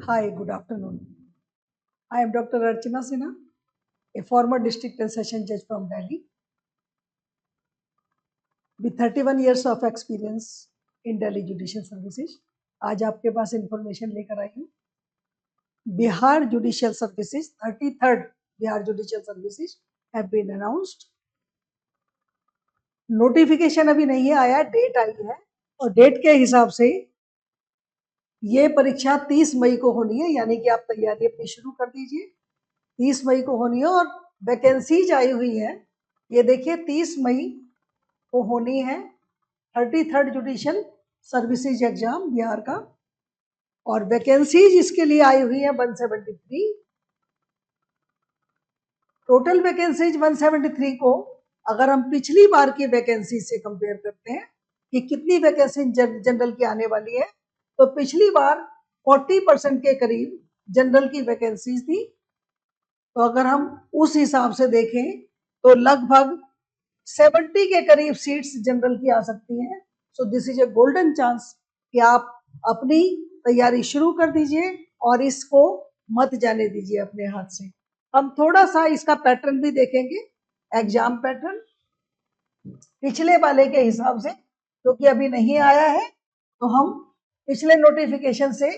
Hi, good afternoon. I am Dr. Archana Sinha, a former district and session judge from Delhi with 31 years of experience in Delhi Judicial Services. आज आपके पास information लेकर आई हूँ Bihar judicial services 33rd Bihar judicial services have been announced. Notification अभी नहीं है आया, date आई है और डेट के हिसाब से ये परीक्षा 30 मई को होनी है, यानी कि आप तैयारी अपनी शुरू कर दीजिए. 30 मई को होनी है और वैकेंसीज आई हुई है, ये देखिए 30 मई को होनी है 33rd judicial services exam Bihar का. और वैकेंसीज इसके लिए आई हुई है 173. टोटल वैकेंसीज 173 को अगर हम पिछली बार की वैकेंसी से कंपेयर करते हैं कि कितनी वैकेंसी जनरल की आने वाली है, तो पिछली बार 40% के करीब जनरल की वैकेंसीज थी. तो अगर हम उस हिसाब से देखें तो लगभग 70 के करीब सीट्स जनरल की आ सकती हैं. So this is a golden chance कि आप अपनी तैयारी शुरू कर दीजिए और इसको मत जाने दीजिए अपने हाथ से. हम थोड़ा सा इसका पैटर्न भी देखेंगे, एग्जाम पैटर्न पिछले वाले के हिसाब से, क्योंकि अभी नहीं आया है तो हम पिछले नोटिफिकेशन से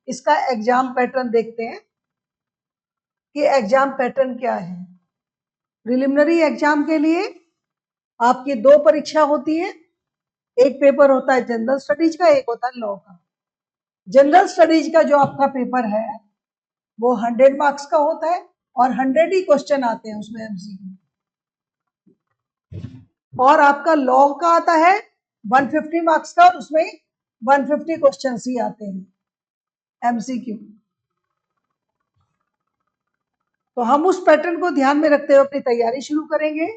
इसका एग्जाम पैटर्न देखते हैं कि एग्जाम पैटर्न क्या है. प्रिलिमिनरी एग्जाम के लिए आपकी 2 परीक्षा होती है. एक पेपर होता है जनरल स्टडीज का, एक होता है लॉ का. जनरल स्टडीज का जो आपका पेपर है वो 100 मार्क्स का होता है और 100 ही क्वेश्चन आते हैं उसमें एमसीक्यू. और आपका लॉ का आता है 150 मार्क्स का और उसमें 150 क्वेश्चन ही आते हैं एमसीक्यू. तो हम उस पैटर्न को ध्यान में रखते हुए अपनी तैयारी शुरू करेंगे.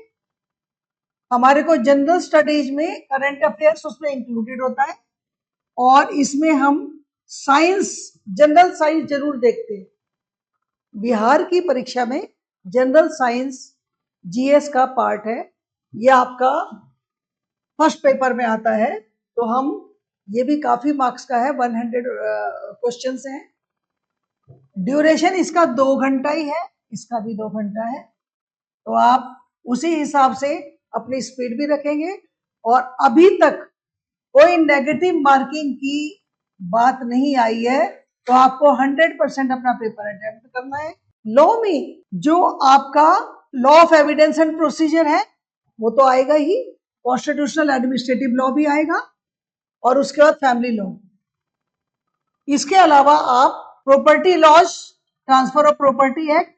हमारे को जनरल स्टडीज में करंट अफेयर्स उसमें इंक्लूडेड होता है और इसमें हम साइंस, जनरल साइंस जरूर देखते हैं. बिहार की परीक्षा में जनरल साइंस जीएस का पार्ट है, ये आपका फर्स्ट पेपर में आता है. तो हम ये भी काफी मार्क्स का है, 100 क्वेश्चंस हैं. ड्यूरेशन इसका 2 घंटा ही है, इसका भी 2 घंटा है. तो आप उसी हिसाब से अपनी स्पीड भी रखेंगे. और अभी तक कोई नेगेटिव मार्किंग की बात नहीं आई है, तो आपको 100% अपना पेपर अटेम्प्ट करना है. लॉ में जो आपका law of evidence and procedure है वो तो आएगा ही, कॉन्स्टिट्यूशनल एडमिनिस्ट्रेटिव लॉ भी आएगा और उसके बाद फैमिली लॉ. इसके अलावा आप property laws, transfer of property act,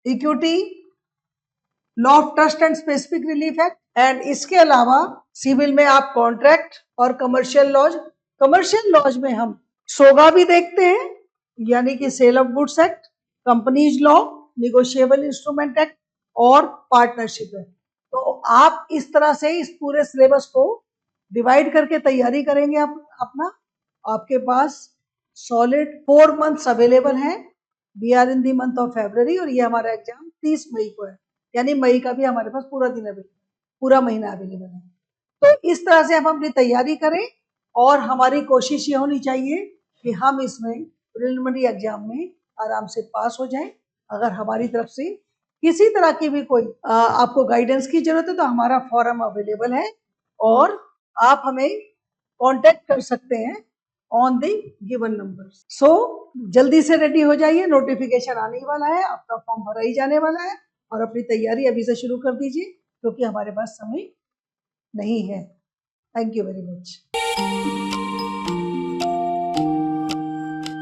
equity, law of trust and specific relief act, and इसके अलावा सिविल में आप कॉन्ट्रैक्ट और कमर्शियल लॉज. कमर्शियल लॉज में हम सोगा भी देखते हैं, यानी कि sale of goods act, companies law, negotiable instrument act और पार्टनरशिप एक्ट. तो आप इस तरह से इस पूरे सिलेबस को डिवाइड करके तैयारी करेंगे अपना. आपके पास सॉलिड 4 मंथ्स अवेलेबल हैं. We are in the month of February और ये हमारा एग्जाम 30 मई को है, यानी मई का भी हमारे पास पूरा दिन अवेलेबल, पूरा महीना अवेलेबल है. तो इस तरह से हम अपनी तैयारी करें और हमारी कोशिश ये होनी चाहिए कि हम इसमें प्रिलिमिनरी एग्जाम में आराम से पास हो जाएं. अगर हमारी तरफ से किसी तरह की भी कोई आपको गाइडेंस की जरूरत है तो हमारा फॉरम अवेलेबल है और आप हमें कांटेक्ट कर सकते हैं ऑन द गिवन नंबर. सो जल्दी से रेडी हो जाइए, नोटिफिकेशन आने वाला है, आपका फॉर्म भरा ही जाने वाला है और अपनी तैयारी अभी से शुरू कर दीजिए क्योंकि हमारे पास समय नहीं है. Thank you very much.